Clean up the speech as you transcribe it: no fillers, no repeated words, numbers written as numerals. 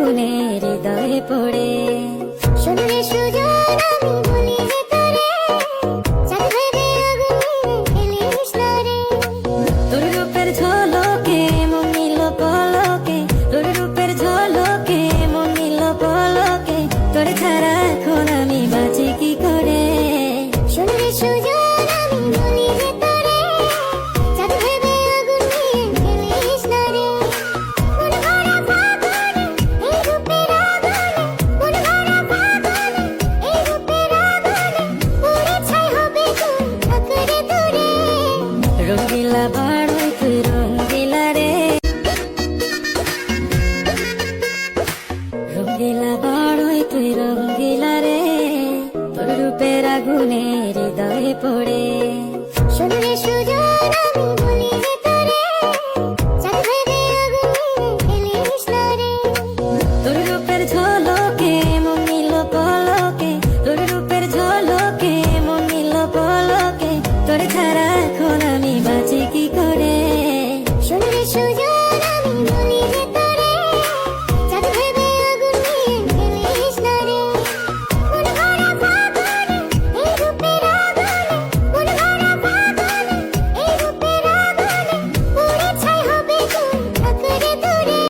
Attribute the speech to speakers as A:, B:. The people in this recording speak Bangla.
A: আগুনে হৃদয়ে পড়ে।
B: শুনলে সুজন আমি বলি যে তোরে, চাঁদ ভেবে আগুনে ফেলিস না রে।
A: তোর রূপের ঝলকে মন নিল পলকে, তোর রূপের ঝলকে মন নিল পলকে, তোর ছাড়া এখন আমি বাঁচি কি করে।
B: শুনলে সুজন আমি বলি যে তোরে, চাঁদ ভেবে আগুনে ফেলিস না রে। মন ভরা ফাগুনে এই রূপের আগুনে, মন ভরা ফাগুনে এই রূপের আগুনে, পুড়ে ছাই হবে তুই থাকরে দূরে।
A: রঙ্গিলা বাড়ই তুই রঙ্গিলা রে, রঙ্গিলা বাড়ই তুই রঙ্গিলা রে, তোর রূপের আগুনে হৃদয়ে পড়ে।